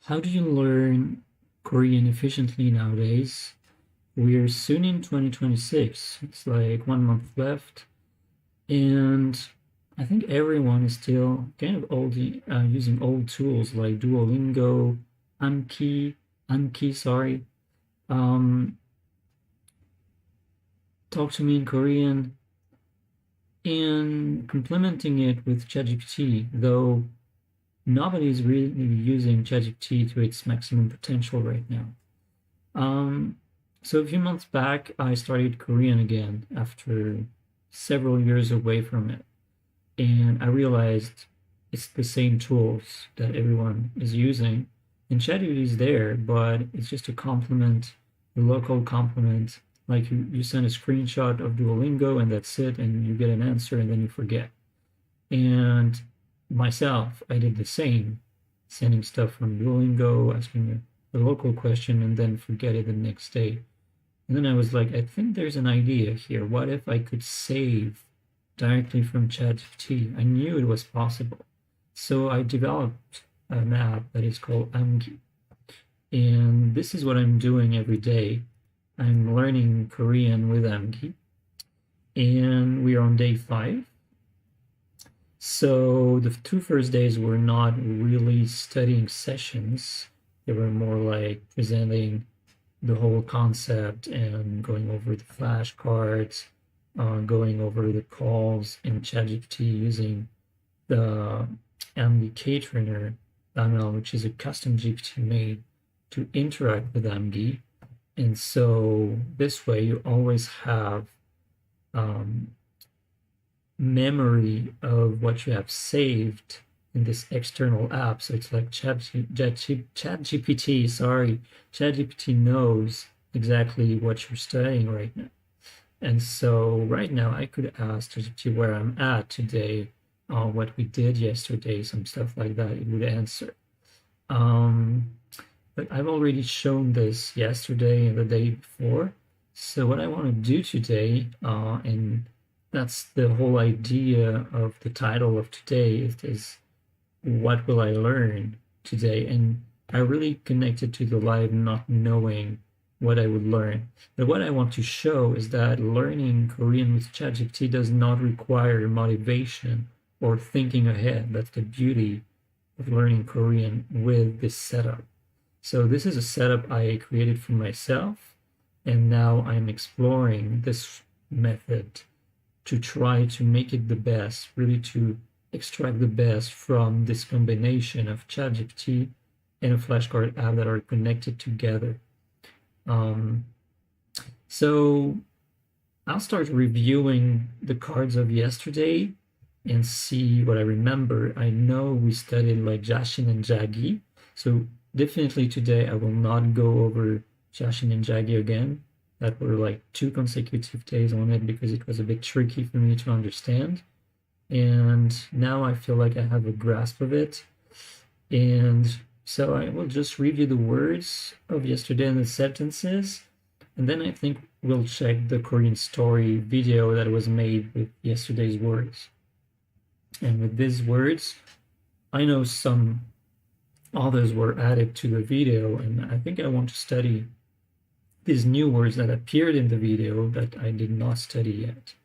How do you learn Korean efficiently nowadays? We're soon in 2026. It's like 1 month left, and I think everyone is still kind of using old tools like Duolingo, Amki, sorry, um, Talk to Me in Korean, and complementing it with ChatGPT, though nobody is really using ChatGPT to its maximum potential right now. Um, so a few months back, I studied Korean again after several years away from it. And I realized it's the same tools that everyone is using. And ChatGPT is there, but it's just a complement, a local complement. Like you send a screenshot of Duolingo and that's it, and you get an answer and then you forget. And myself, I did the same, sending stuff from Duolingo, asking a local question, and then forget it the next day. And then I was like, I think there's an idea here. What if I could save directly from ChatGPT? I knew it was possible. So I developed an app that is called Amgi. And this is what I'm doing every day. I'm learning Korean with Amgi. And we are on day 5. So the 2 first days were not really studying sessions. They were more like presenting the whole concept and going over the flashcards, going over the calls in ChatGPT using the Amgi trainer ML, which is a custom GPT made to interact with Amgi. And so this way you always have memory of what you have saved in this external app. So it's like ChatGPT, sorry, ChatGPT knows exactly what you're studying right now. And so right now I could ask ChatGPT where I'm at today, what we did yesterday, some stuff like that, it would answer. But I've already shown this yesterday and the day before. So what I want to do today, and that's the whole idea of the title of today, is what will I learn today? And I really connected to the live not knowing what I would learn. But what I want to show is that learning Korean with ChatGPT does not require motivation or thinking ahead. That's the beauty of learning Korean with this setup. So this is a setup I created for myself, and now I'm exploring this method to try to make it the best, really to extract the best from this combination of ChatGPT and a flashcard app that are connected together. So I'll start reviewing the cards of yesterday and see what I remember. I know we studied like Jashin and Jagi, so definitely today I will not go over Jashin and Jagi again. That were like 2 consecutive days on it because it was a bit tricky for me to understand. And now I feel like I have a grasp of it. And so I will just review the words of yesterday and the sentences. And then I think we'll check the Korean story video that was made with yesterday's words. And with these words, I know some others were added to the video, and I think I want to study these new words that appeared in the video that I did not study yet.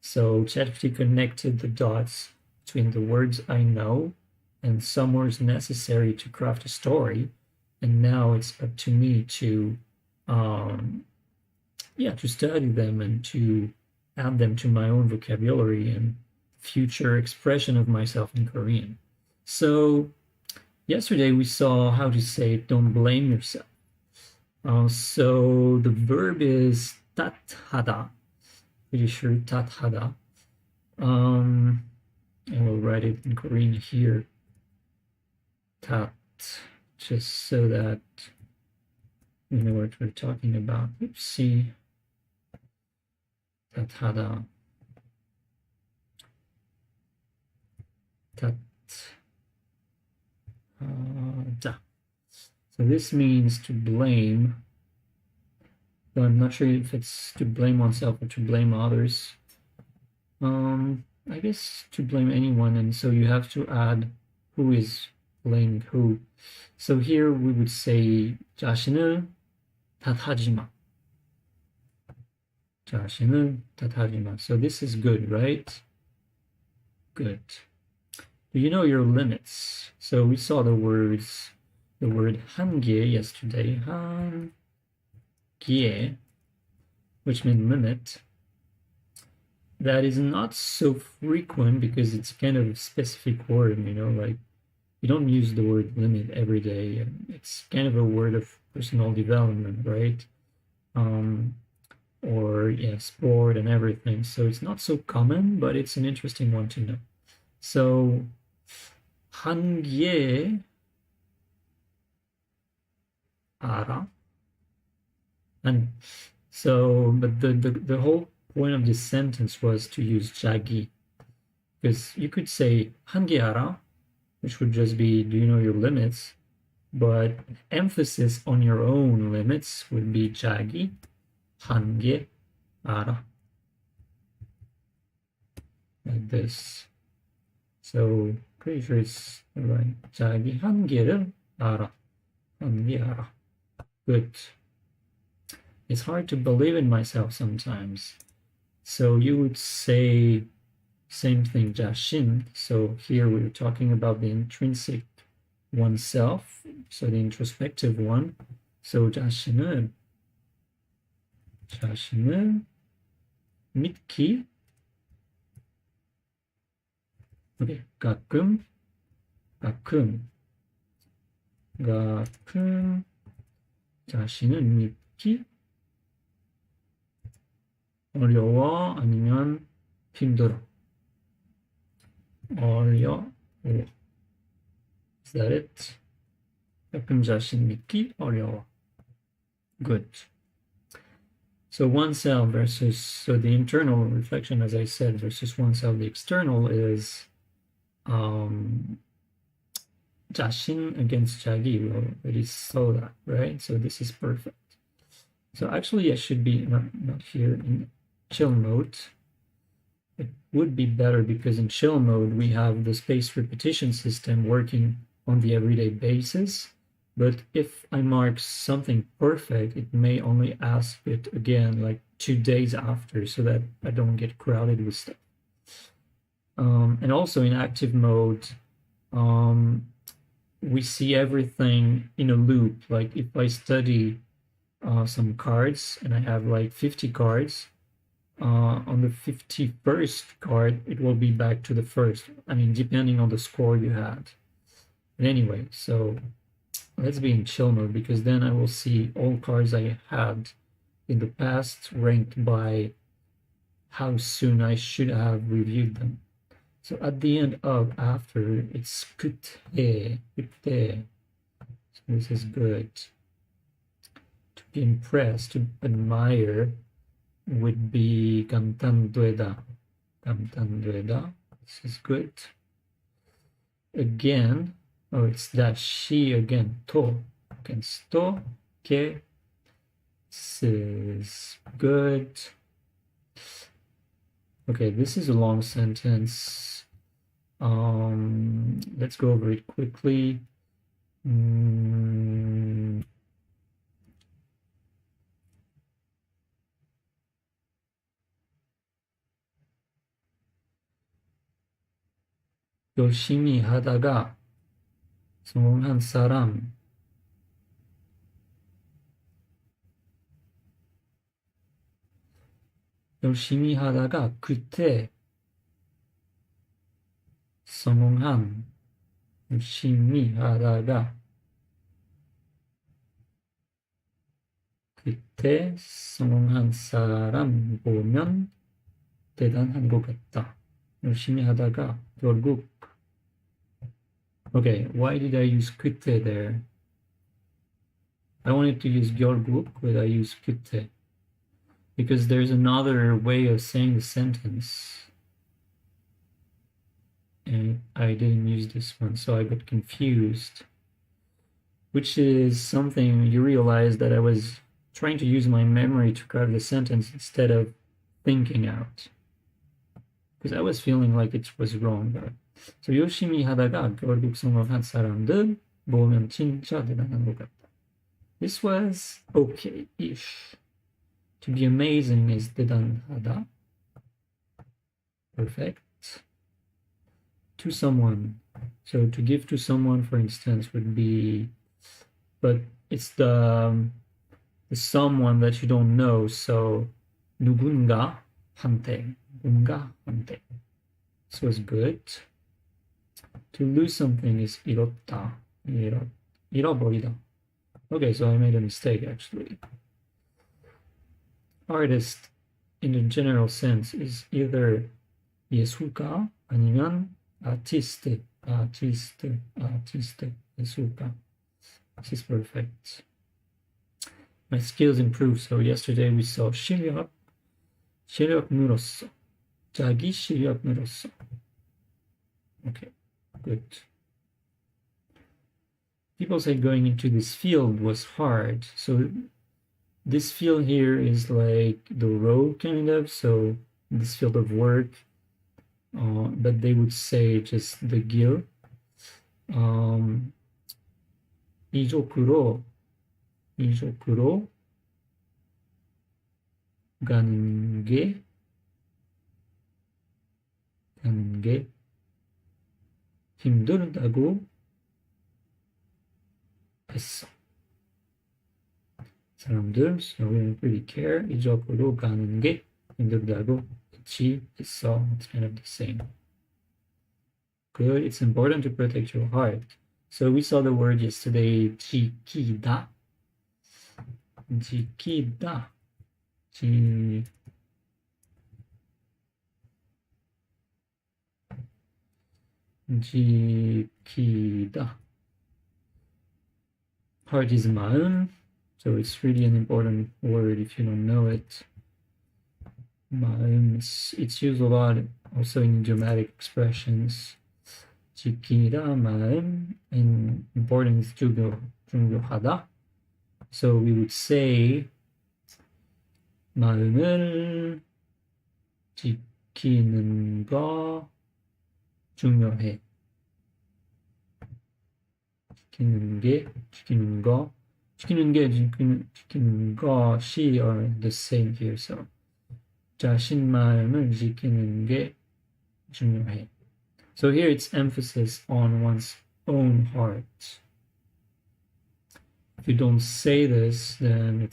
So ChatGPT connected the dots between the words I know and some words necessary to craft a story. And now it's up to me to study them and to add them to my own vocabulary and future expression of myself in Korean. So yesterday we saw how to say don't blame yourself. So the verb is 탓하다. Pretty sure 탓하다. And we'll write it in Korean here. 탓, just so that you know what we're talking about. Oopsie. 탓하다. 탓. So this means to blame, though I'm not sure if it's to blame oneself or to blame others. I guess to blame anyone, and so you have to add who is blame who. So here we would say 자신을 탓하지 마. 자신을 탓하지 마. So this is good, right? Good. Do you know your limits? So we saw the word 한계 yesterday. 한계, which means limit. That is not so frequent because it's kind of a specific word, you know, like you don't use the word limit every day. It's kind of a word of personal development, right? Or yeah, sport and everything. So it's not so common, but it's an interesting one to know. So 한계 알아? And so, but the whole point of this sentence was to use 자기, because you could say 한계 알아, which would just be, do you know your limits? But emphasis on your own limits would be 자기 한계 알아, like this. So pretty sure it's right. 자기 한계를 알아. 한계 알아. Good. It's hard to believe in myself sometimes. So you would say same thing, 자신. So here we're talking about the intrinsic oneself, so the introspective one. So 자신을 믿기. Okay, 가끔 자신을 믿기 어려워 아니면 힘들어. 어려워. Is that it? 가끔 자신 믿기 어려워. Good. So oneself versus, so the internal reflection, as I said, versus oneself, the external is 자신 against 자기. We already saw that, right? So this is perfect. So actually I should be not here in chill mode. It would be better because in chill mode we have the spaced repetition system working on the everyday basis. But if I mark something perfect, it may only ask it again like 2 days after, so that I don't get crowded with stuff. And also in active mode, we see everything in a loop. Like if I study some cards and I have like 50 cards, on the 51st card, it will be back to the first. I mean, depending on the score you had. But anyway, so let's be in chill mode, because then I will see all cards I had in the past ranked by how soon I should have reviewed them. So at the end of after, it's 그때. So this is good. To be impressed, to admire, would be 감탄되다. This is good. Again, oh, it's 다시 again. 또 against 또. Okay. This is good. Okay, this is a long sentence. Let's go over it quickly. 열심히 하다가 성공한 사람. 열심히 하다가 그때 성공한. 열심히 하다가 그때 성공한 사람 보면 대단한 것 같다. 열심히 하다가 결국. Okay, why did I use 그때 there? I wanted to use 결국, but I used 그때 because there's another way of saying the sentence, and I didn't use this one, so I got confused. Which is something you realize that I was trying to use my memory to craft the sentence instead of thinking out, because I was feeling like it was wrong. But So 열심히 하다가 결국 성공한 사람들 모으면 진짜 대단한 것 같다. This was okay-ish. To be amazing is 대단하다. Perfect. To someone. So to give to someone, for instance, would be, but it's the someone that you don't know. So 누군가한테. This was good. To lose something is 잃었다. 잃어버리다. Okay, so I made a mistake actually. Artist in the general sense is either 예술가 아니면 artiste, 예술가. This is perfect. My skills improved. So yesterday we saw 실력 늘었어. 자기 실력 늘었어. Okay, good. People say going into this field was hard. So this field here is like the road kind of. So this field of work, but they would say just the 길. 이쪽으로 가는 게 힘들다고 했어. 사람들, so we don't really care. 이쪽으로 가는 게 힘들다고 했어. It's kind of the same. Good. It's important to protect your heart. So we saw the word yesterday, 지키다. 지키다. 지키다. Heart is 마음. So it's really an important word if you don't know it. 마음, it's used a lot also in idiomatic expressions. 지키다, 마음, and important is 중요하다. So we would say 마음을 지키는 거 중요해. 지키는 것이 are the same here. So 자신 마음을 지키는 게 중요해. So here it's emphasis on one's own heart. If you don't say this, then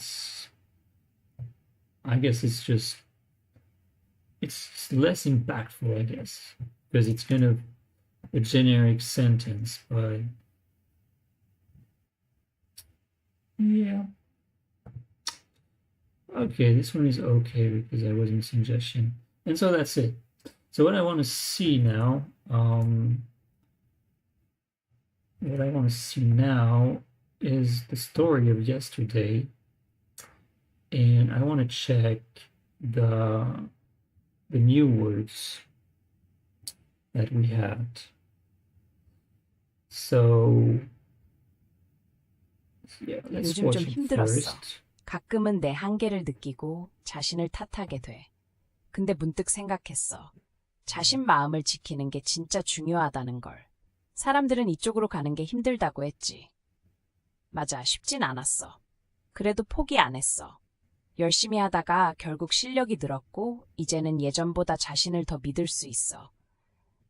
I guess it's less impactful, I guess, because it's kind of a generic sentence, but yeah. Okay, this one is okay because I was missing suggestion. And so that's it. So what I want to see now, is the story of yesterday, and I want to check the new words that we had. So yeah, let's 요즘 watch 좀 it 힘들었어. first. 가끔은 내 한계를 느끼고 자신을 탓하게 돼. 근데 문득 생각했어. 자신 마음을 지키는 게 진짜 중요하다는 걸. 사람들은 이쪽으로 가는 게 힘들다고 했지. 맞아, 쉽진 않았어. 그래도 포기 안 했어. 열심히 하다가 결국 실력이 늘었고 이제는 예전보다 자신을 더 믿을 수 있어.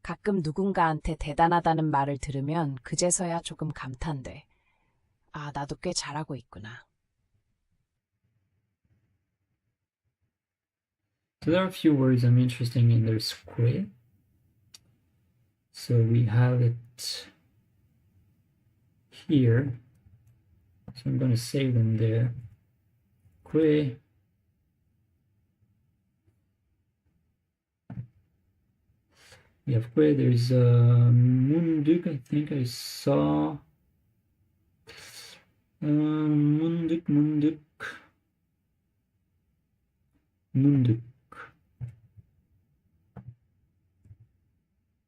가끔 누군가한테 대단하다는 말을 들으면 그제서야 조금 감탄돼. 아, 나도 꽤 잘하고 있구나. So there are a few words I'm interested in. There's que. So we have it here. So I'm going to save them there. Que. We have que. There's munduk. I think I saw. Munduk.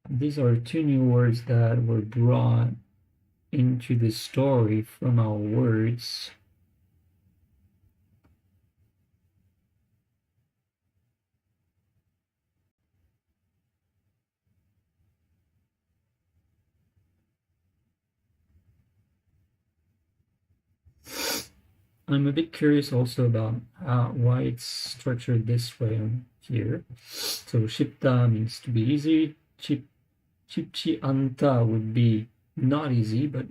These are two new words that were brought into the story from our words. I'm a bit curious also about why it's structured this way on here. So 쉽다 means to be easy. 쉽지 않다 would be not easy, but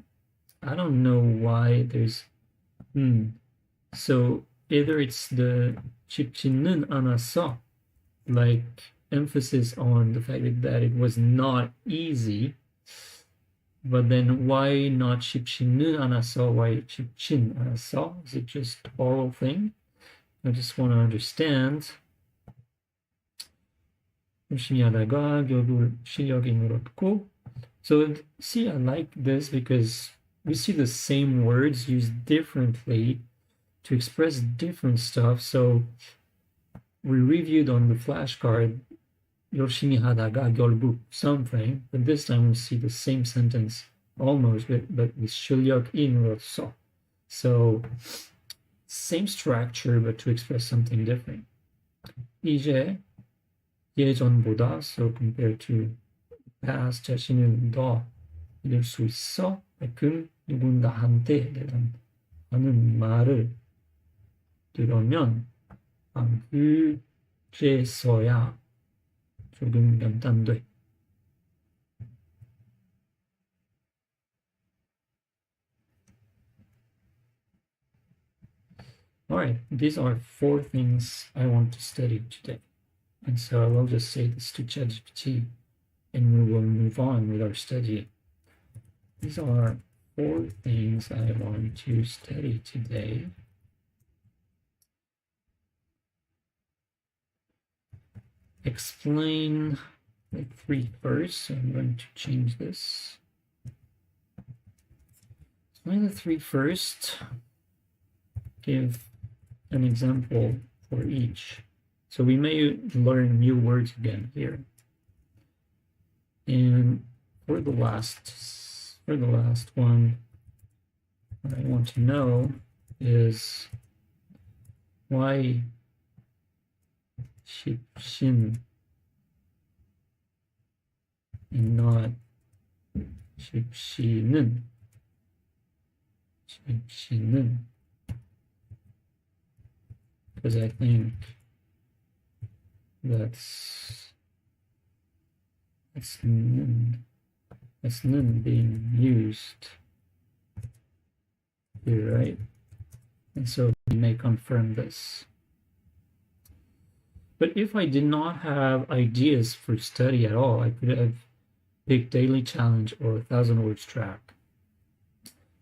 I don't know why there's So either it's the 쉽지는 않았어, like emphasis on the fact that it was not easy. But then why not 쉽지는 않았어? Why 쉽진 않았어? Is it just oral thing? I just want to understand. 열심히 하다가 결국 실력이 늘었고. So see, I like this because we see the same words used differently to express different stuff. So we reviewed on the flashcard 열심히 하다가 결국 something, but this time we see the same sentence almost, but with 실력이 늘었어. So same structure, but to express something different. 이제 예전보다, so compared to past, 자신을 더 믿을 수 있어. 가끔 누군가한테 대단하는 말을 들으면 그제서야 조금 감탄돼. All right, these are 4 things I want to study today. And so I will just say this to ChatGPT and we will move on with our study. These are 4 things I want to study today. Explain the 3 first, so I'm going to change this. Explain the 3 first. Give an example for each. So we may learn new words again here. And for the last one, what I want to know is why 쉽신 and not 쉽시는. Because I think that's 는 being used here, right? And so we may confirm this. But if I did not have ideas for study at all, I could have picked daily challenge or 1,000 words track.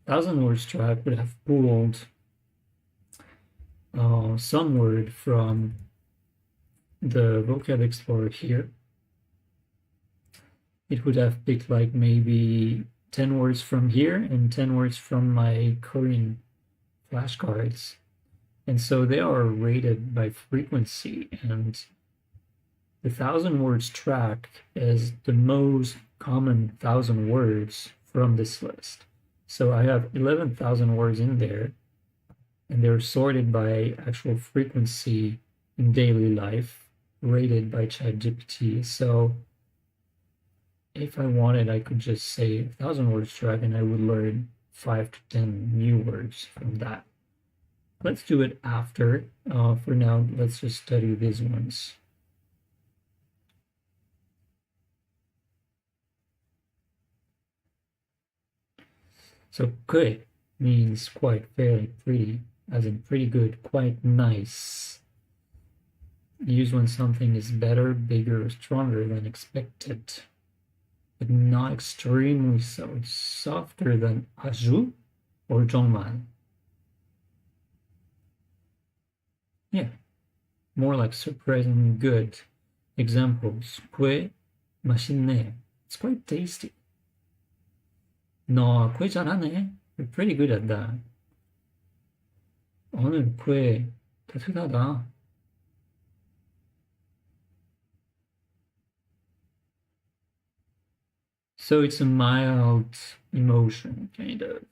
1,000 words track would have pulled some word from the vocab explorer here. It would have picked like maybe 10 words from here and 10 words from my Korean flashcards. And so they are rated by frequency, and the 1,000 words track is the most common 1,000 words from this list. So I have 11,000 words in there, and they're sorted by actual frequency in daily life, rated by ChatGPT. So if I wanted, I could just say 1,000 words track, and I would learn 5 to 10 new words from that. Let's do it after. For now, let's just study these ones. So 꽤 means quite, fairly, pretty, as in pretty good, quite nice. Used when something is better, bigger, or stronger than expected, but not extremely so. It's softer than 아주 or 정말. Yeah, more like surprisingly good. Examples: 꽤 맛있네. It's quite tasty. 너 꽤 잘하네. You're pretty good at that. 오늘 꽤 따뜻하다. So it's a mild emotion, kind of.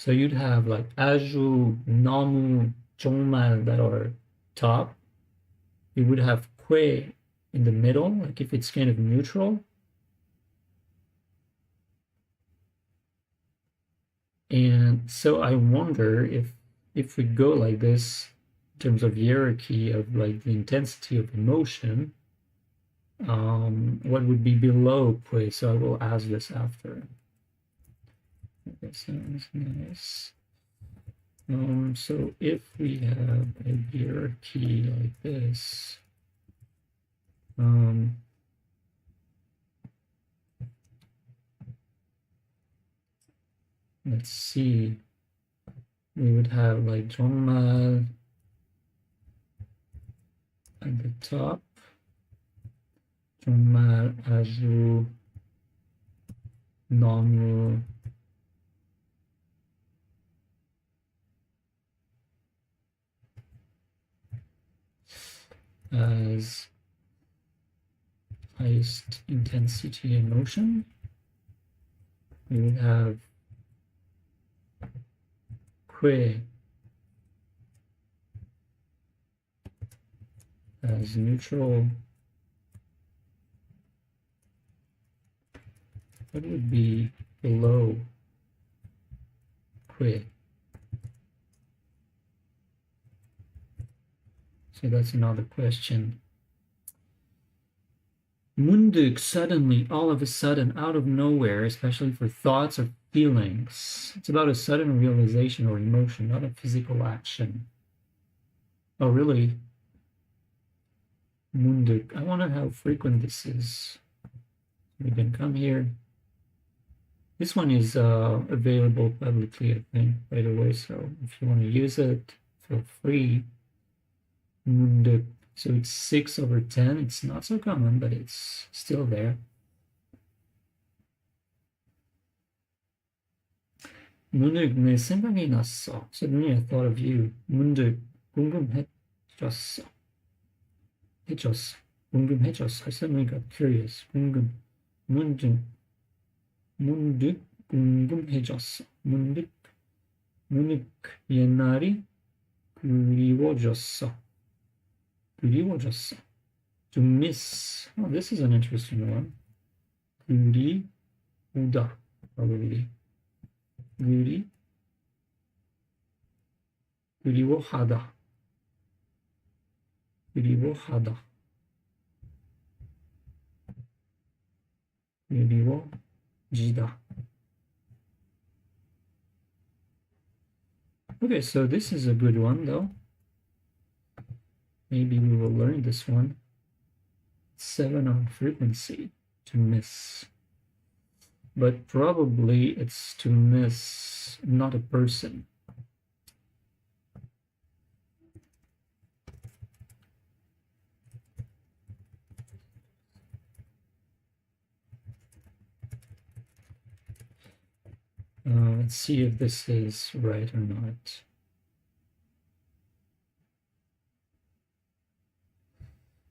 So you'd have like 아주, 너무, 정말 that are top. You would have 꽤 in the middle, like if it's kind of neutral. And so I wonder if we go like this in terms of hierarchy of like the intensity of emotion, what would be below Pui? So I will ask this after. Okay, sounds nice. So if we have a hierarchy like this, let's see, we would have like 정말 at the top, 정말 아주 너무 as highest intensity emotion. We would have que as neutral. What would be below que? So that's another question. 문득, suddenly, all of a sudden, out of nowhere, especially for thoughts or feelings. It's about a sudden realization or emotion, not a physical action. Oh, really? 문득. I wonder how frequent this is. We can come here. This one is available publicly, I think, by the way. So if you want to use it, feel free. 문득. So it's 6/10. It's not so common, but it's still there. 문득 내 생각이 났어. Suddenly I thought of you. 문득 궁금해졌어. 궁금해졌어. I suddenly got curious. 문득 궁금해졌어. 문득 옛날이 그리워졌어. To miss. Oh, this is an interesting one. 그리우다, probably. 그리워하다. 그리워지다. Okay, so this is a good one though. Maybe we will learn this one. 7 on frequency, to miss. But probably it's to miss not a person. Let's see if this is right or not.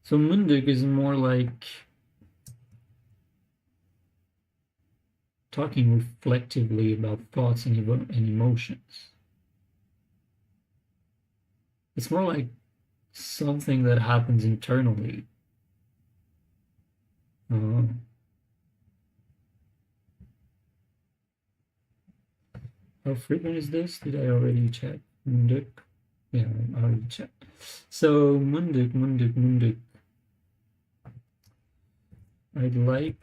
So 문득 is more like talking reflectively about thoughts and emotions. It's more like something that happens internally. How frequent is this? Did I already check? 문득? Yeah, I already checked. So 문득. I'd like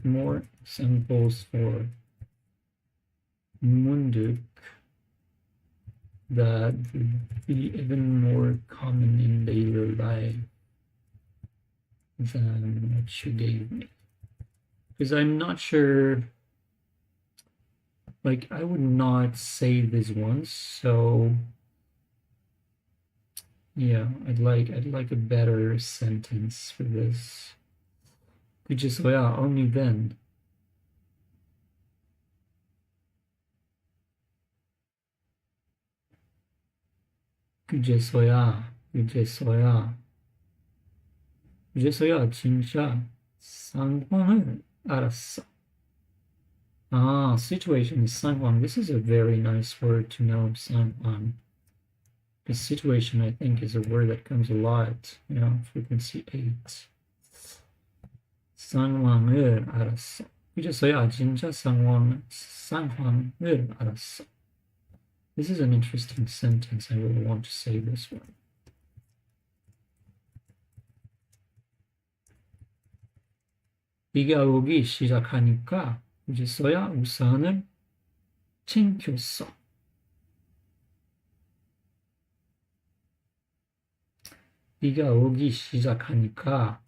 more examples for 문득 that would be even more common in daily life than what you gave me. Because I'm not sure, like I would not say this once, so yeah, I'd like a better sentence for this. 그제서야, only then. 그제서야 진짜 상황을 알았어. Situation is 상황. This is a very nice word to know, 상황. The situation, I think, is a word that comes a lot, frequency 8. 상황을 알았어. 그제서야 진짜 상황을 알았어. This is an interesting sentence. I really want to say this one. 비가 오기 시작하니까 그제서야 우산을 챙겼어. 비가 오기 시작하니까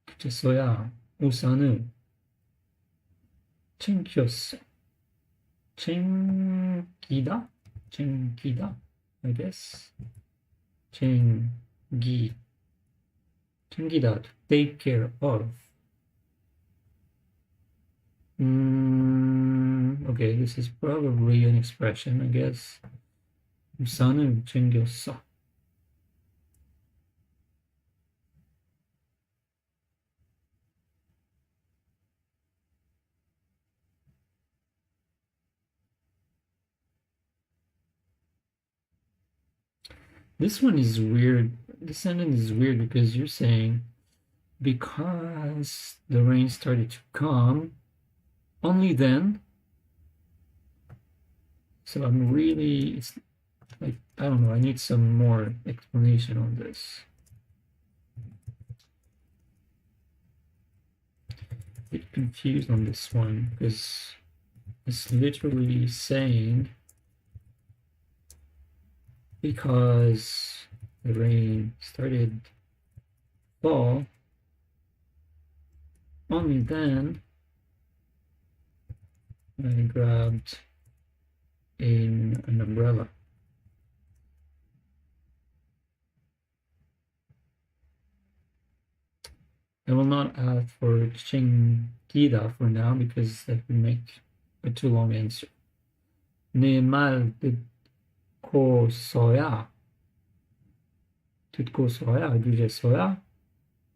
그제서야 우산을 챙겼어. 챙기다? 챙기다? I guess. 챙기다. To take care of. Okay, this is probably an expression, I guess. 우산을 챙겼어. This one is weird. This sentence is weird because you're saying because the rain started to come, only then. So it's like, I don't know, I need some more explanation on this. A bit confused on this one because it's literally saying because the rain started to fall, only then I grabbed an umbrella. I will not add for 챙기다 for now because that would make a too long answer. 내 말 듣고서야 그제서야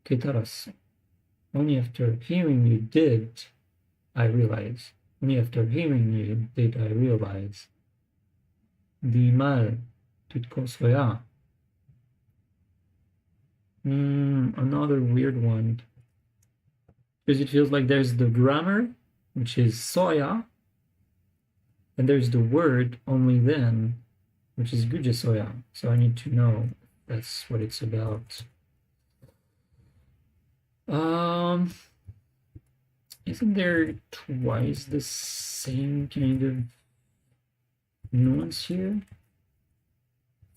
깨달았어. Only after hearing you did I realize. Only after hearing you did I realize. 네 말 듣고서야. Another weird one. Because it feels like there's the grammar, which is soya, and there's the word only then, which is 그제서야. So I need to know if that's what it's about. Isn't there twice the same kind of nuance here?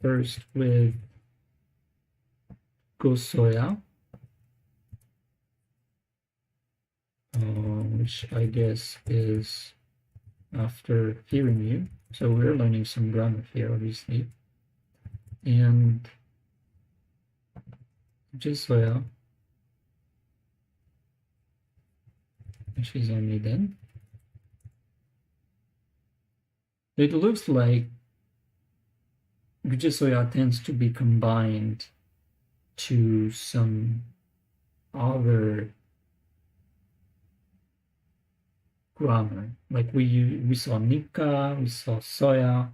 First with 고소야, which I guess is after hearing you. So we're learning some grammar here, obviously. And 그제서야, which is only then. It looks like 그제서야 tends to be combined to some other grammar. Like we saw Nika, we saw soya.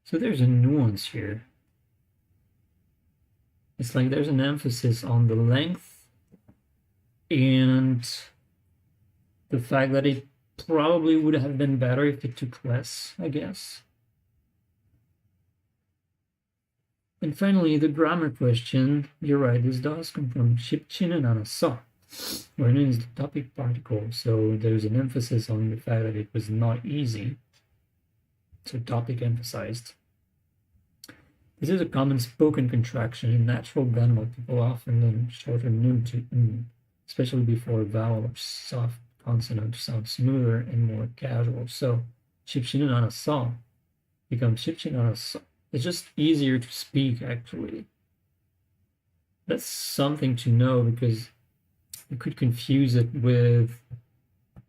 So there's a nuance here. It's like there's an emphasis on the length and the fact that it probably would have been better if it took less, I guess. And finally, the grammar question. You're right, this does come from 쉽지는 않았어. Wherein is the topic particle, so there's an emphasis on the fact that it was not easy. So topic emphasized. This is a common spoken contraction in natural grammar. People often then shorten nun to n, especially before a vowel or soft consonant to sound smoother and more casual. So 쉽지는 않았어 becomes 쉽지는 않았어. It's just easier to speak, actually. That's something to know because you could confuse it with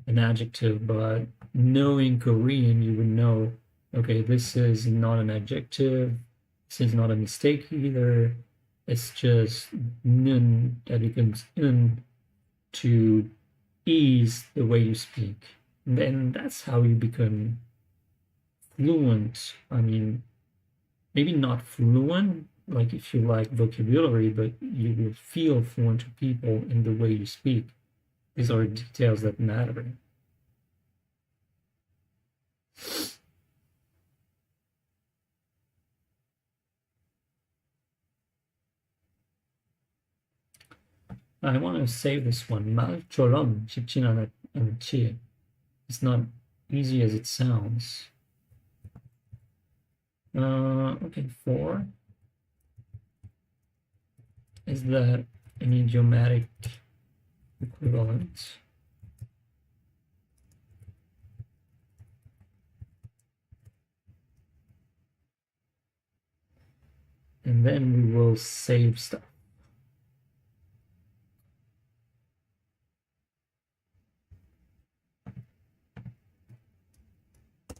an adjective, but knowing Korean, you would know, okay, this is not an adjective. This is not a mistake either. It's just nun that becomes n to ease the way you speak. And then that's how you become fluent. I mean, maybe not fluent, like if you like vocabulary, but you will feel fluent to people in the way you speak. These are details that matter. I want to save this one. 말처럼 쉽진 않지. It's not easy as it sounds. Okay, 4. Is that an idiomatic equivalent? And then we will save stuff.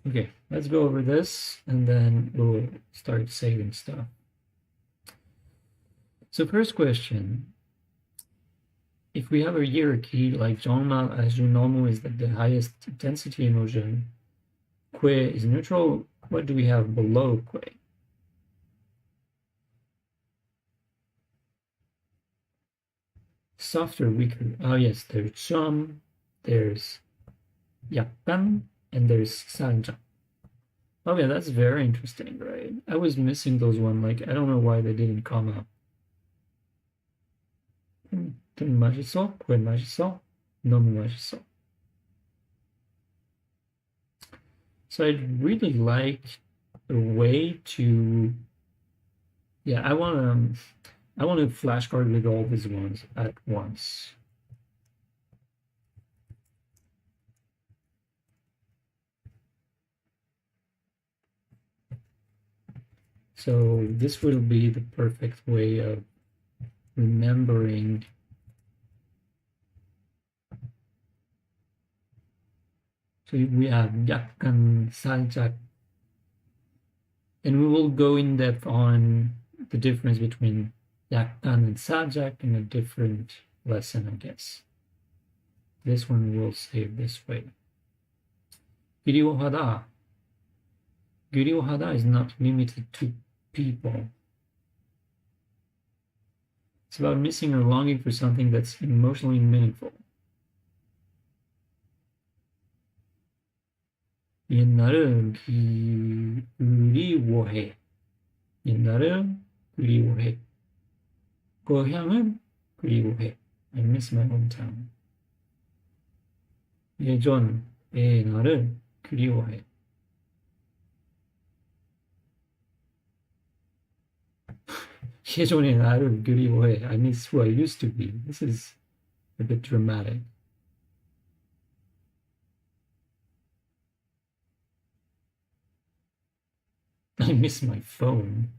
Okay, let's go over this and then we'll start saving stuff. So first question, if we have a hierarchy like 정말 아주 너무 is the highest intensity emotion, que is neutral, what do we have below que? Softer, weaker. Oh yes, there's some, there's 약간, and there's 살짝. Oh yeah, that's very interesting, right? I was missing those one, like I don't know why they didn't come up. 좀 맛있어? 꽤 맛있어? 너무 맛있어. So I'd really like a way to, yeah, I want to flashcard with all these ones at once. So this will be the perfect way of remembering so we have 약간, 살짝, and we will go in depth on the difference between 약간 and 살짝 in a different lesson, I guess. This one we'll save this way. 그리워하다. 그리워하다 is not limited to people. It's about missing or longing for something that's emotionally meaningful. 옛날은 그리워해. 옛날은 그리워해. 고향은 그리워해. I miss my hometown. 예전의 나를 그리워해. 예전의 나를 그리워해. I miss who I used to be. This is a bit dramatic. I miss my phone.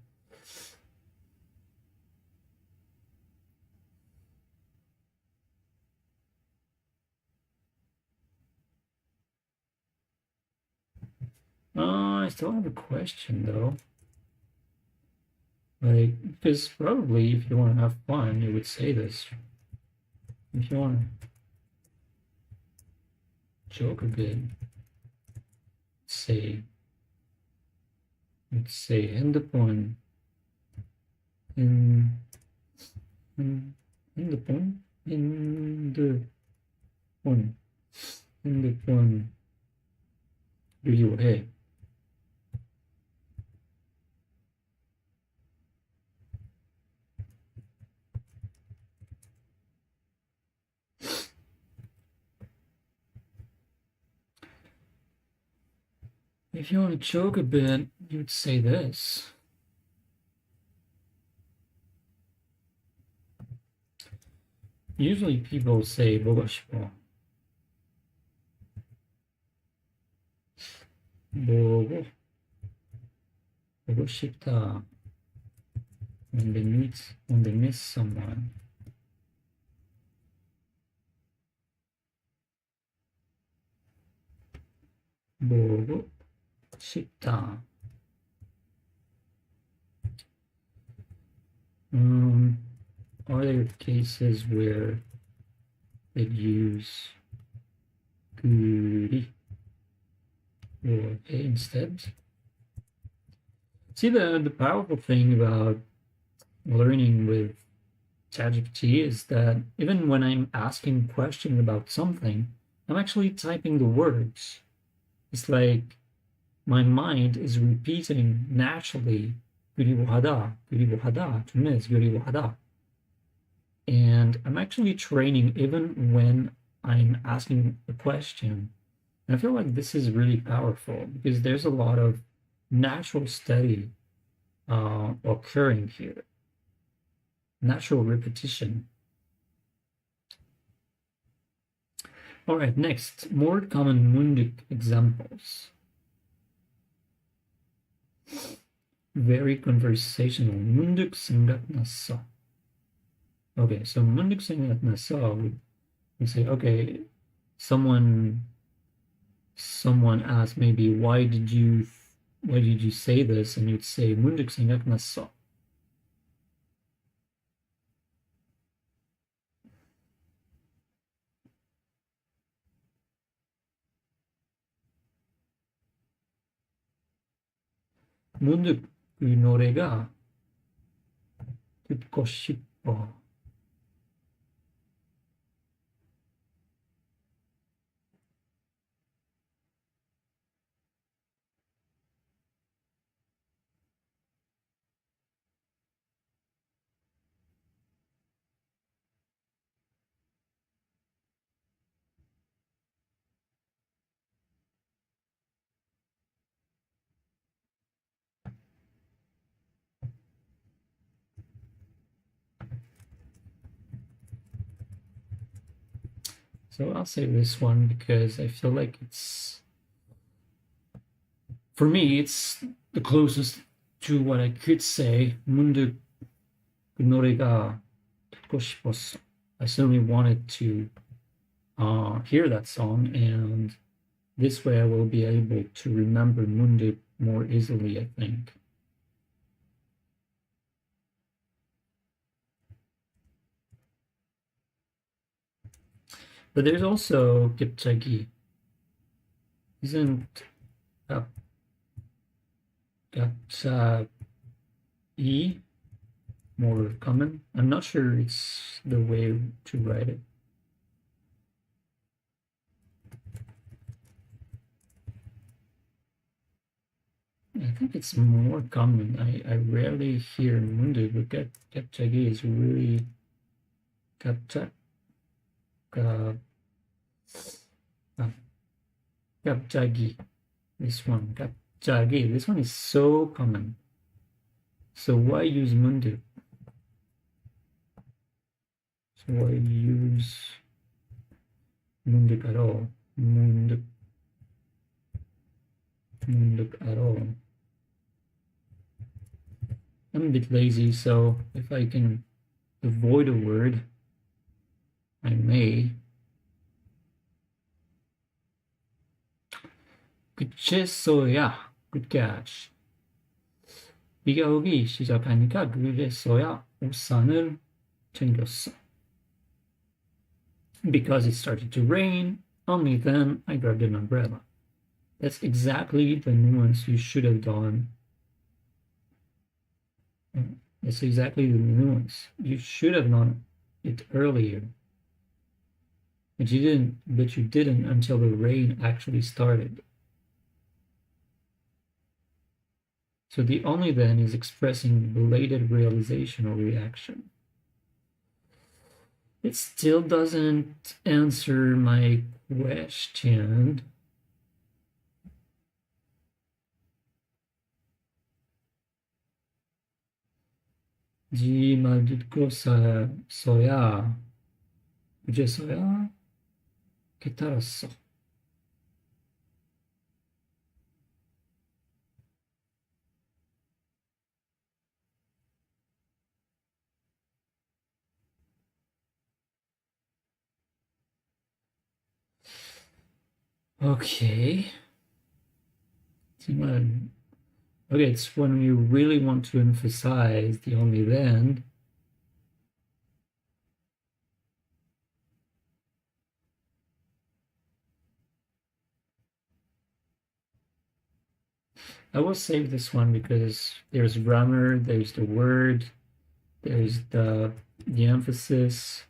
I still have a question though. Like, because probably if you want to have fun, you would say this. If you want to joke a bit, say, let's say 핸드폰, 핸드폰 그리워해. If you want to joke a bit, you'd say this. Usually people say 보고 싶어. 보고 싶다. When they miss someone. 보고 싶다. Are there cases where they use 그리 or instead? See, the powerful thing about learning with ChatGPT is that even when I'm asking a question about something, I'm actually typing the words. It's like my mind is repeating naturally 그리고 하다, 중요해서 그리고 하다. And I'm actually training even when I'm asking a question. And I feel like this is really powerful because there's a lot of natural study occurring here, natural repetition. All right, next, more common mundic examples. Very conversational. 문득 생각났어. Okay, so 문득 생각났어. We say, okay, someone asked maybe why did you say this, and you'd say 문득 생각났어. 문득 그 노래가 듣고 싶어. So I'll say this one because I feel like for me, it's the closest to what I could say. 문득 그 노래가 듣고 싶었어. I certainly wanted to hear that song, and this way I will be able to remember 문득 more easily, I think. But there's also 갑자기. Isn't 갑자기 more common? I'm not sure it's the way to write it. I think it's more common. I rarely hear 문득, but 갑자기 is really 갑자기. This one, 갑자기. This one is so common. So why use 문득? So why use 문득 at all? 문득 at all. I'm a bit lazy, so if I can avoid a word, I may. 그제서야, good catch. 비가 오기 시작하니까 그제서야 우산을 챙겼어. Because it started to rain, only then I grabbed an umbrella. That's exactly the nuance you should have done. That's exactly the nuance. You should have done it earlier. But you didn't until the rain actually started. So the only then is expressing belated realization or reaction. It still doesn't answer my question. 네 말 듣고서야 그제서야 깨달았어. Okay. 정말 okay, it's when you really want to emphasize the only then. I will save this one because there's grammar, there's the word, there's the emphasis.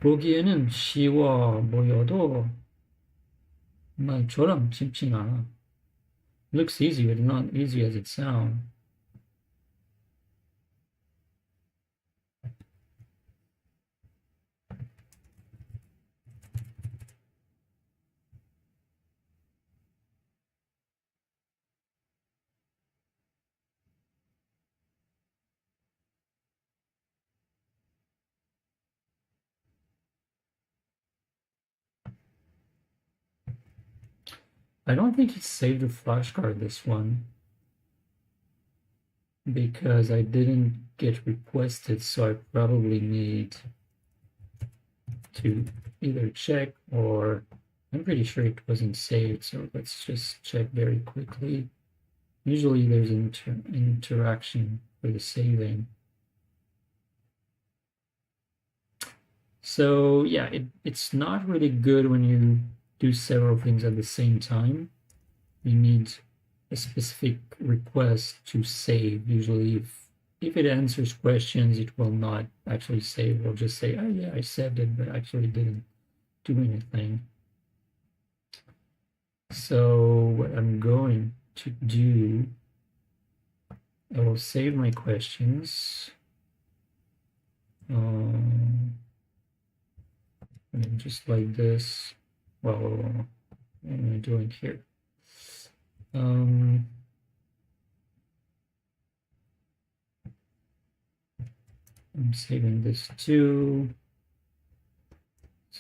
보기에는 쉬워 보여도 말처럼 쉽진 않아. It looks easy, but not easy as it sounds. I don't think it saved the flashcard this one because I didn't get requested, so I probably need to either check or I'm pretty sure it wasn't saved, so let's just check very quickly. Usually there's an interaction for the saving. So yeah, it's not really good when you do several things at the same time. You need a specific request to save. Usually if it answers questions, it will not actually save. It will just say, oh yeah, I saved it, but actually didn't do anything. So what I'm going to do, I will save my questions. And just like this. Well, what am I doing here? I'm saving this too.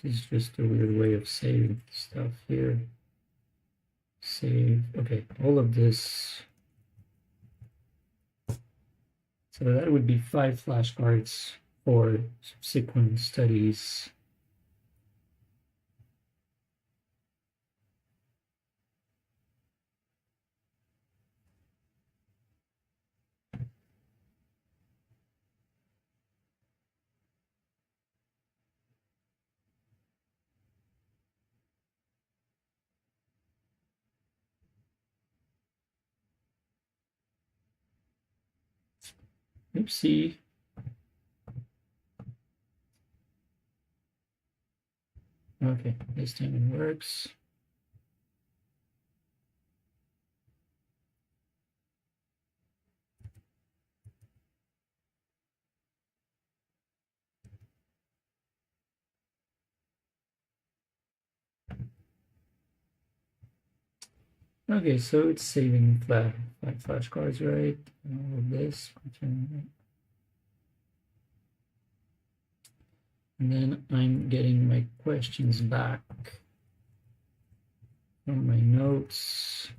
This is just a weird way of saving stuff here. Save. Okay, all of this. So that would be 5 flashcards for subsequent studies. Oopsie. Okay, this time it works. Okay, so it's saving five flashcards, right? All of this. And then I'm getting my questions back from my notes.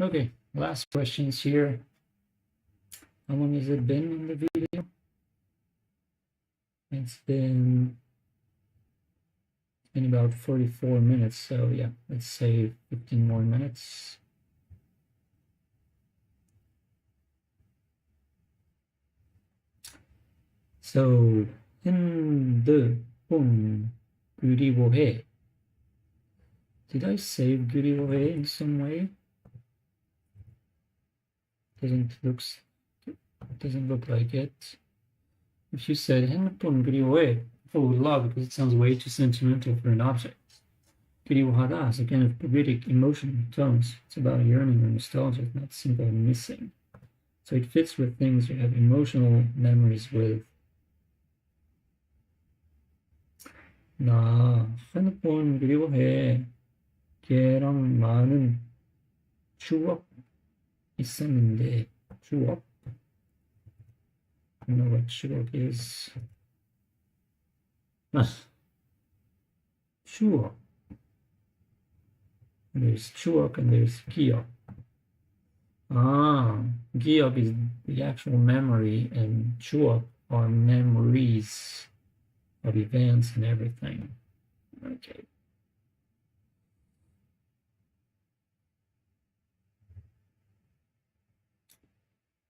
Okay, last questions here. How long has it been in the video? It's been about 44 minutes, so yeah, let's say 15 more minutes. So, 핸드폰 그리워해. Did I save 그리워해 in some way? Doesn't look like it. If you said 핸드폰 그리워해, people would love it because it sounds way too sentimental for an object. 그리워하다 is a kind of poetic emotional tones. It's about yearning or nostalgia, not simple missing. So it fits with things you have emotional memories with. 나 핸드폰 그리워해. 걔랑 많은 추억 있었는데 추억? I don't know what 추억 is. 추억. There's 추억 and there's 기억. 기억 is the actual memory, and 추억 are memories of events and everything. Okay.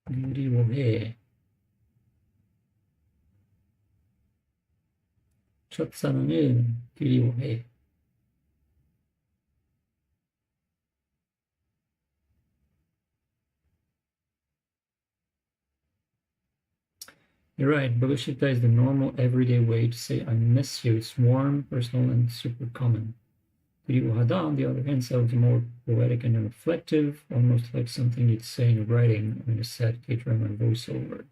그리워해. 첫사랑을 그리워해. You're right, 보고 싶다 is the normal everyday way to say I miss you. It's warm, personal, and super common. 그리워하다, on the other hand, sounds more poetic and reflective, almost like something you'd say in writing or in a sad K-drama voiceover.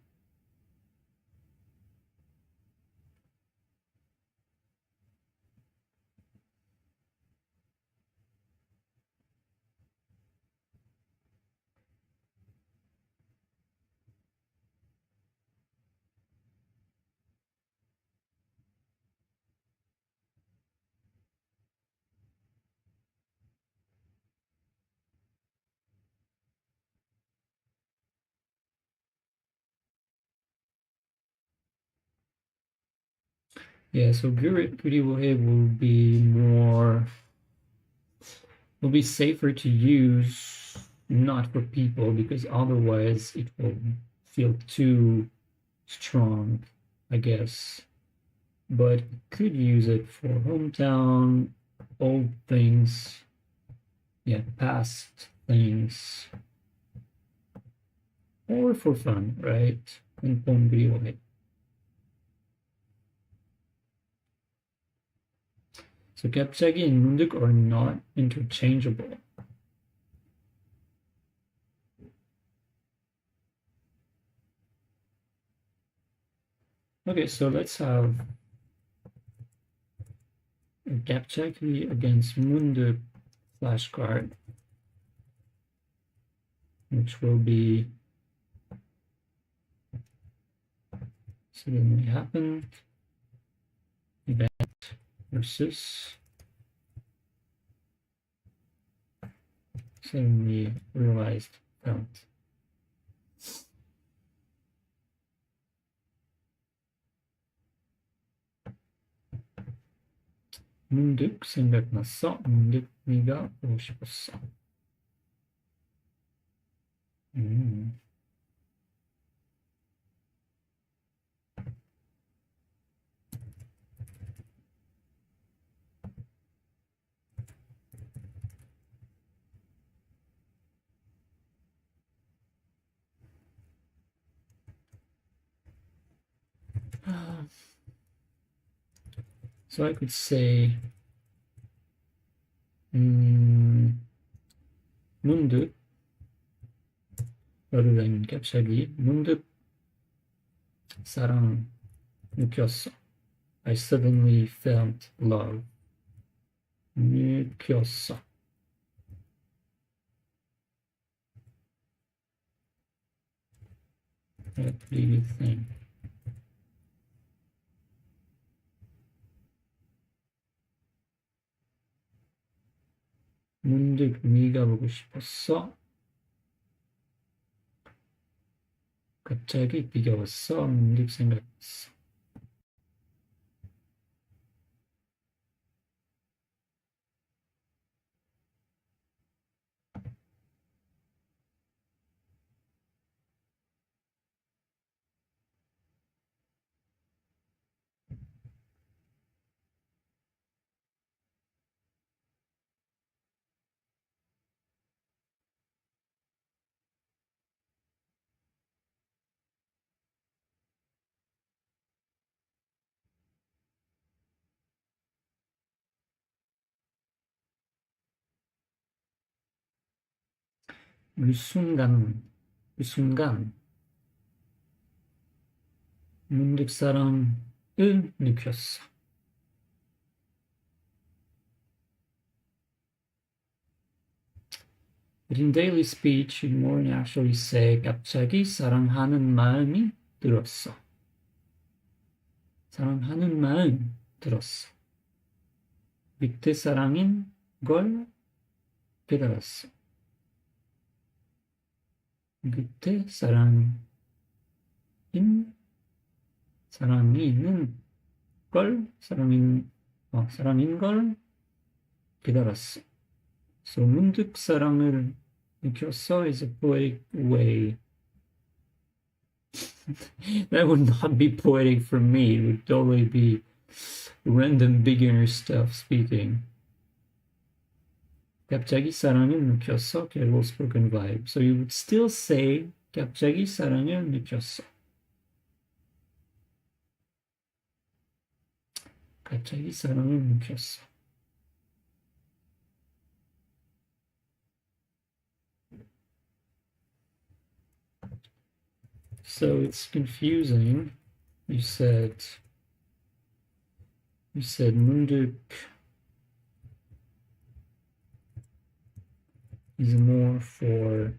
Yeah, so 그리워해 will be safer to use not for people, because otherwise it will feel too strong, I guess. But could use it for hometown, old things, yeah, past things, or for fun, right? And 그리워해. So 갑자기 and 문득 are not interchangeable. Okay, so let's have 갑자기 against 문득 flashcard, which will be suddenly happened, event versus suddenly realized, felt. 문득 생각났어. 문득 네가 보고 싶었어. So I could say 문득 rather than 갑자기 문득 사랑 느꼈어. I suddenly felt love. 느꼈어. A pretty good thing. 문득 네가 보고 싶었어. 갑자기 비가 왔어. 문득 생각했어. 그 순간 문득 사랑을 느꼈어. But in daily speech, you'd more naturally say 갑자기 사랑하는 마음이 들었어. 사랑하는 마음 들었어. 밑에 사랑인 걸 깨달았어. 밑에 사랑이 있는 걸, 사랑인 걸 깨달았어. So, 문득 사랑을 느꼈어 is a poetic way. That would not be poetic for me. It would totally be random beginner stuff speaking. 갑자기 사랑을 느꼈어. Casual spoken vibe. So you would still say 갑자기 사랑을 느꼈어. 갑자기 사랑을 느꼈어. So it's confusing. You said 문득 is more for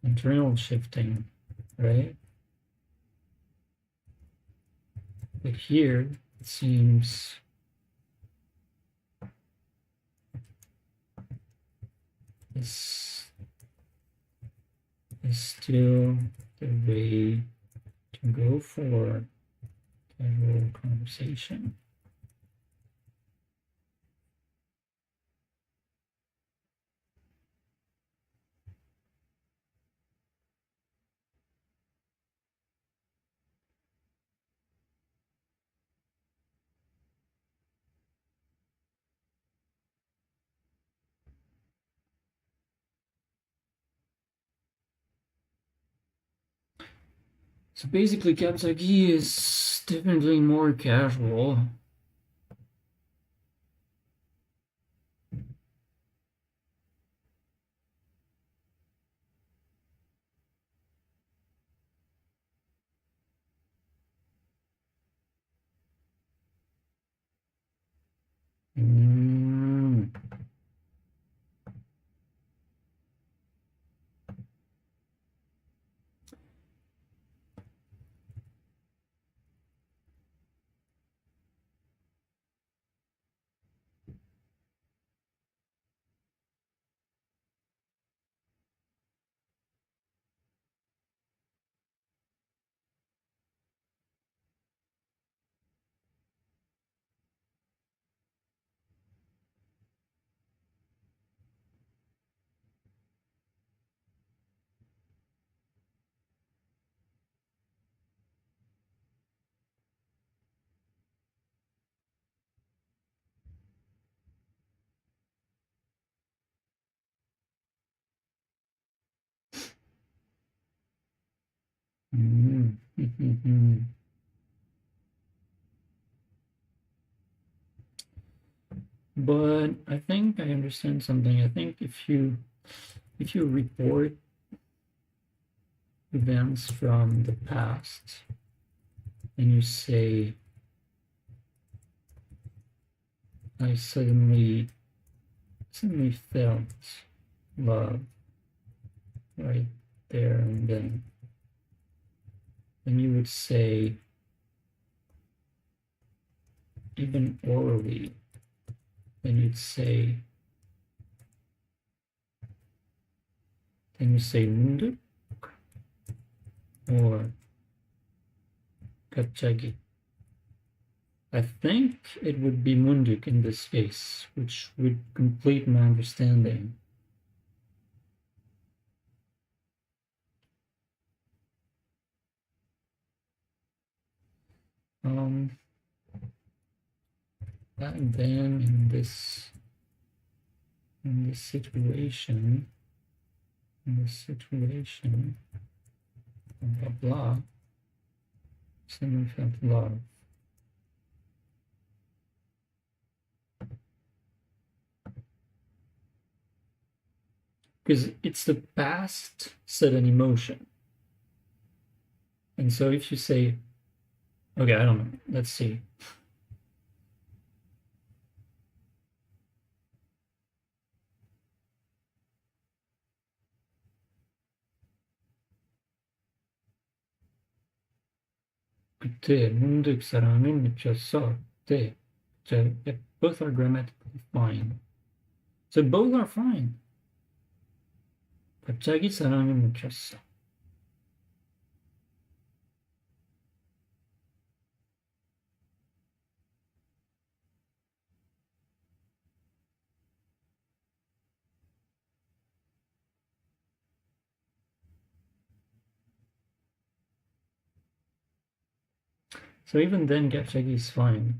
internal shifting, right? But here it seems this is still the way to go for casual conversation. So basically, 갑자기 is definitely more casual. But I think I understand something. I think if you report events from the past and you say, I suddenly felt love right there and then you would say, even orally, then you'd say, can you say 문득 or 갑자기? I think it would be 문득 in this case, which would complete my understanding. Back then in this situation, blah blah, someone felt love. Because it's the past sudden emotion. And so if you say, okay, I don't know, let's see. 그때 문득 사랑을 느꼈어. 그때 both are grammatically fine. So both are fine. 갑자기 사랑을 느꼈어. So even then, 갑자기 is fine.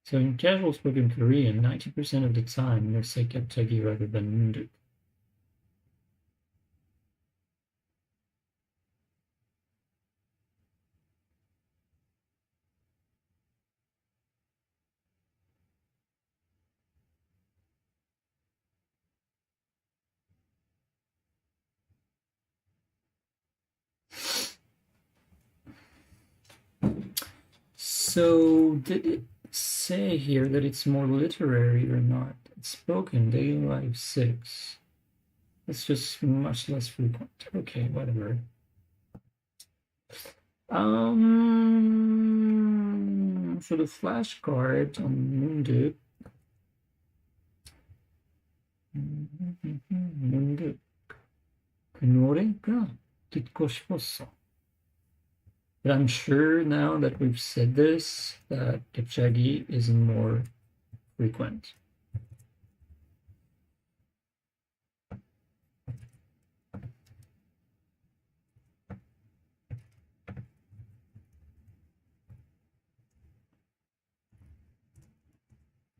So in casual spoken Korean, 90% of the time you'll say 갑자기 rather than 문득. So did it say here that it's more literary or not? It's spoken daily life 6. It's just much less frequent. Okay, whatever. So the flashcard on 문득. 문득 그 노래가 듣고 싶었어. But I'm sure now that we've said this, that 갑자기 is more frequent.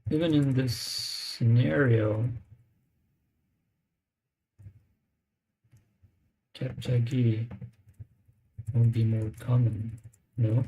Even in this scenario, 갑자기 will be more common, no?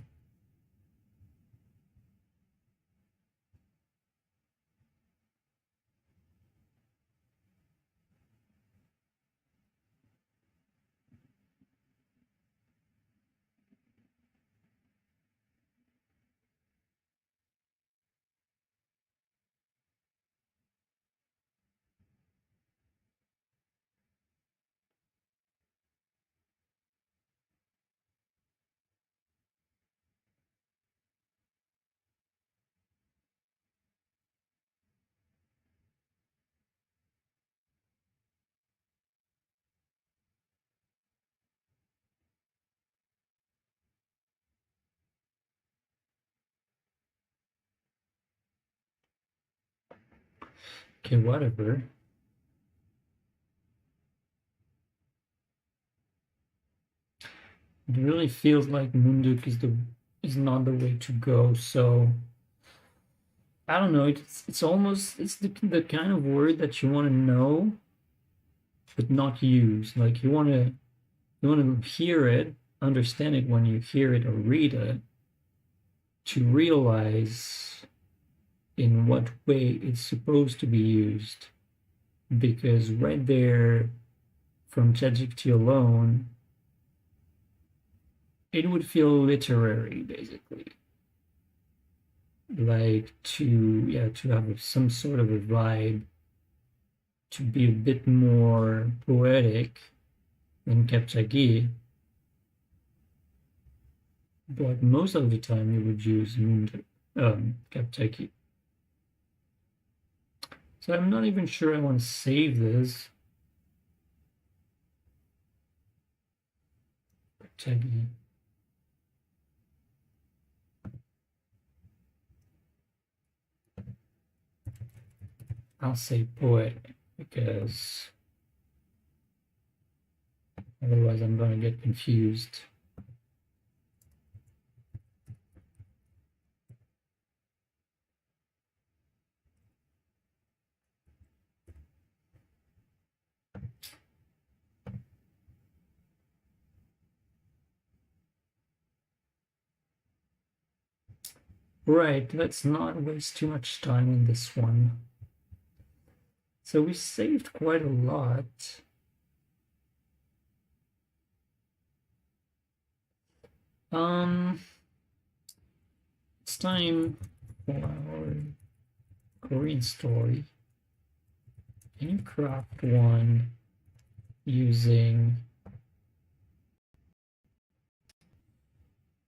Okay, whatever. It really feels like 문득 is not the way to go. So I don't know. It's almost it's the kind of word that you want to know, but not use. Like you want to hear it, understand it when you hear it or read it, to realize in what way it's supposed to be used. Because right there, from ChatGPT alone, it would feel literary, basically. Like to have some sort of a vibe, to be a bit more poetic than 갑자기. But most of the time you would use 갑자기. So I'm not even sure I want to save this. 갑자기. I'll say poet because otherwise I'm going to get confused. Right, let's not waste too much time on this one. So we saved quite a lot. Um, it's time for our Korean story. Can you craft one using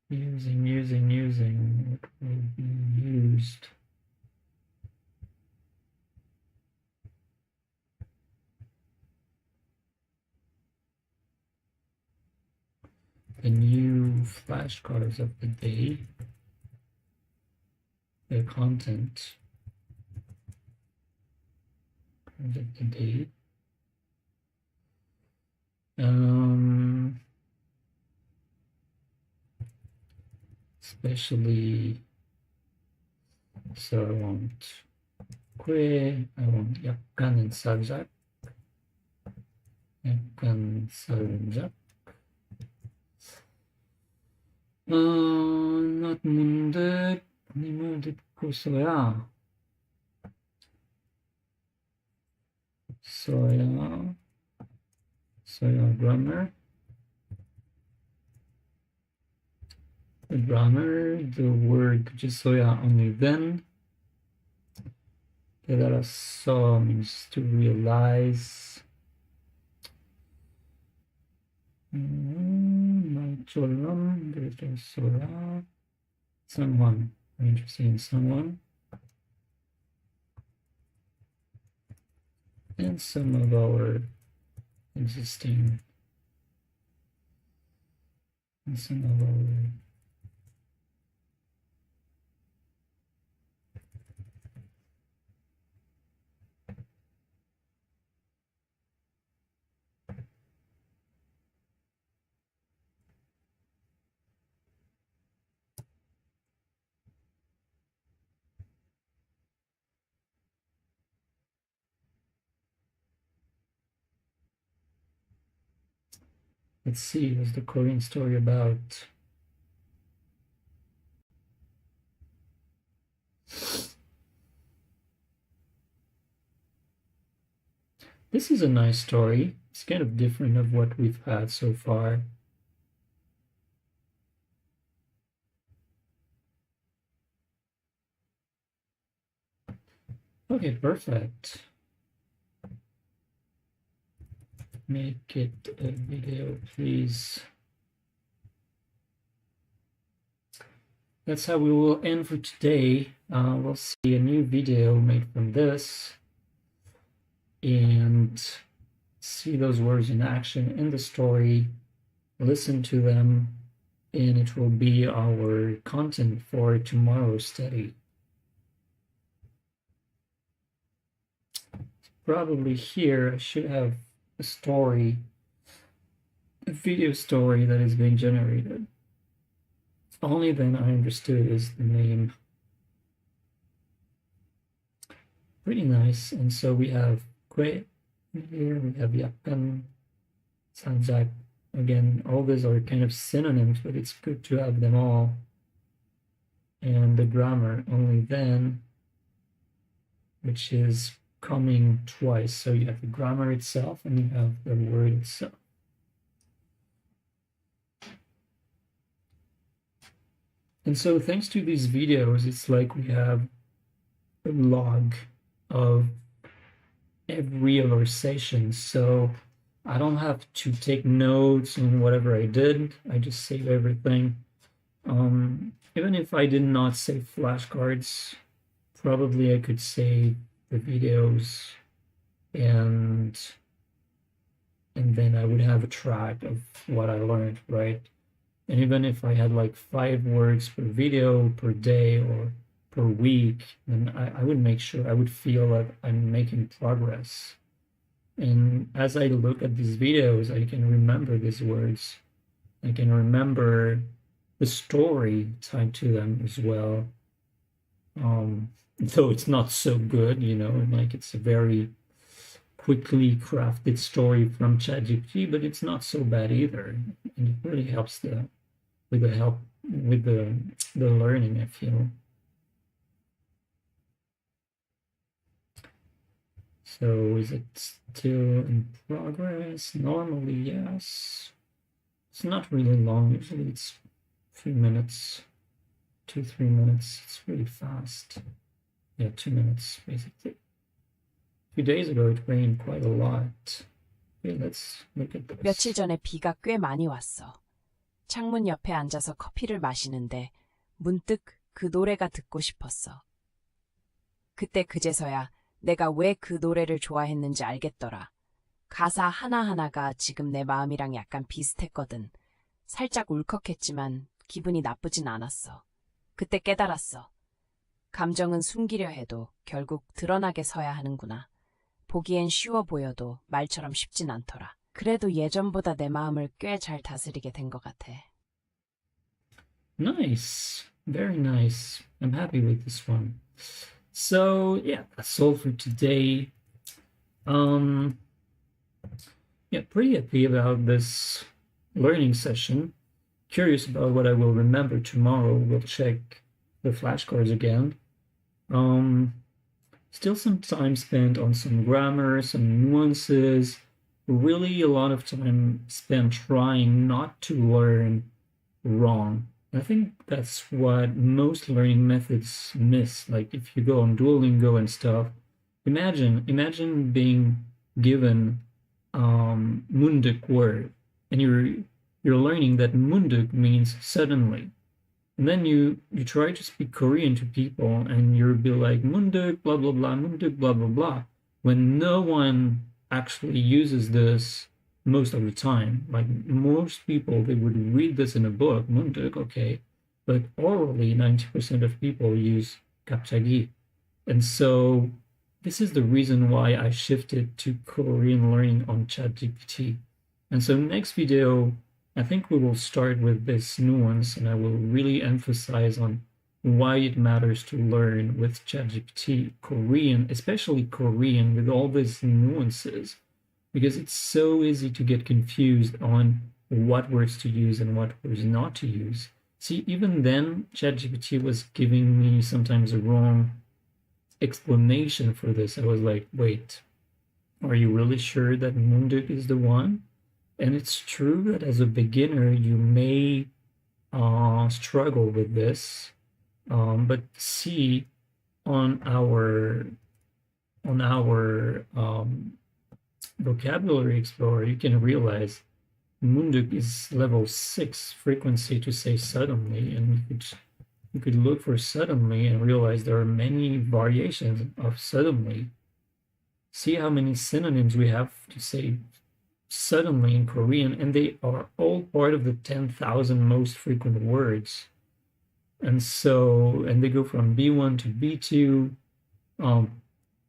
what will be used? The new flashcards of the day, the content of the day. Especially, so I want que, I want 약간은 살짝, 약간 살짝. Not 문득, 님을 듣고서야, 써야 grammar. The grammar, the word 그제서야 only then. 깨달았어 means to realize. 말처럼 그제서야. Someone. I'm interested in someone. And some of our existing. And some of our. Let's see, what's the Korean story about? This is a nice story. It's kind of different of what we've had so far. Okay, perfect. Make it a video, please. That's how we will end for today. We'll see a new video made from this and see those words in action in the story, listen to them, and it will be our content for tomorrow's study. Probably here I should have a story, a video story that is being generated. Only then I understood is the name. Pretty nice. And so we have que here, we have 약간, 살짝. Again, all these are kind of synonyms, but it's good to have them all. And the grammar, only then, which is coming twice. So you have the grammar itself and you have the word itself. And so thanks to these videos, it's like we have a log of every of our sessions. So I don't have to take notes on whatever I did. I just save everything. Even if I did not save flashcards, probably I could save the videos and then I would have a track of what I learned, right? And even if I had like 5 words per video per day or per week, then I would make sure, I would feel that I'm making progress. And as I look at these videos, I can remember these words. I can remember the story tied to them as well. Though it's not so good, you know, like it's a very quickly crafted story from ChatGPT, but it's not so bad either. And it really helps with the learning, I feel. So is it still in progress? Normally, yes. It's not really long, usually it's a few minutes. 2-3 minutes. It's really fast. Yeah, 2 minutes basically. A few days ago it rained quite a lot. Okay, let's look at this. 며칠 전에 비가 꽤 많이 왔어. 창문 옆에 앉아서 커피를 마시는데 문득 그 노래가 듣고 싶었어. 그때 그제서야 내가 왜 그 노래를 좋아했는지 알겠더라. 가사 하나하나가 지금 내 마음이랑 약간 비슷했거든. 살짝 울컥했지만 기분이 나쁘진 않았어. 그때 깨달았어. 감정은 숨기려 해도 결국 드러나게 서야 하는구나. 보기엔 쉬워 보여도 말처럼 쉽진 않더라. 그래도 예전보다 내 마음을 꽤 잘 다스리게 된 것 같아. Nice. Very nice. I'm happy with this one. So yeah, that's all for today. Yeah, pretty happy about this learning session. Curious about what I will remember tomorrow. We'll check the flashcards again. Still some time spent on some grammar, some nuances, really a lot of time spent trying not to learn wrong. I think that's what most learning methods miss. Like if you go on Duolingo and stuff, imagine being given munduk word, and you're learning that munduk means suddenly, and then you try to speak Korean to people, and you'll be like munduk blah blah blah, munduk blah blah blah, when no one actually uses this most of the time. Like most people, they would read this in a book, munduk, okay, but orally 90% of people use 갑자기. And so this is the reason why I shifted to Korean learning on ChatGPT. And so next video, I think we will start with this nuance, and I will really emphasize on why it matters to learn with ChatGPT Korean, especially Korean with all these nuances, because it's so easy to get confused on what words to use and what words not to use. See, even then, ChatGPT was giving me sometimes a wrong explanation for this. I was like, wait, are you really sure that munduk is the one? And it's true that as a beginner, you may struggle with this, but see, on our vocabulary explorer, you can realize munduk is level 6 frequency to say suddenly, and you could look for suddenly and realize there are many variations of suddenly. See how many synonyms we have to say suddenly in Korean, and they are all part of the 10,000 most frequent words. And they go from B1 to B2.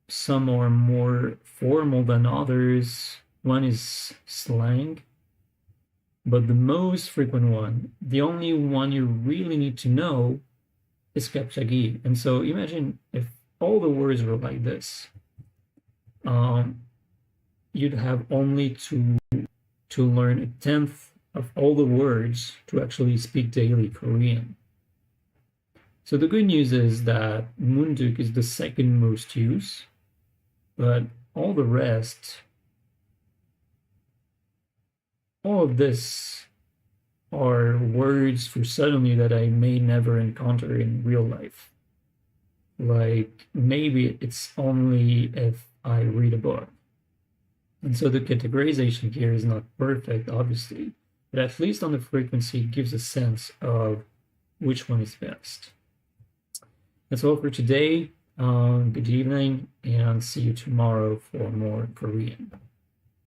Some are more formal than others. One is slang. But the most frequent one, the only one you really need to know, is 갑자기. And so imagine if all the words were like this. You'd have only to learn 1/10 of all the words to actually speak daily Korean. So the good news is that munduk is the second most used, but all the rest, all of this are words for suddenly that I may never encounter in real life. Like maybe it's only if I read a book. And so the categorization here is not perfect, obviously, but at least on the frequency, it gives a sense of which one is best. That's all for today. Good evening, and see you tomorrow for more Korean.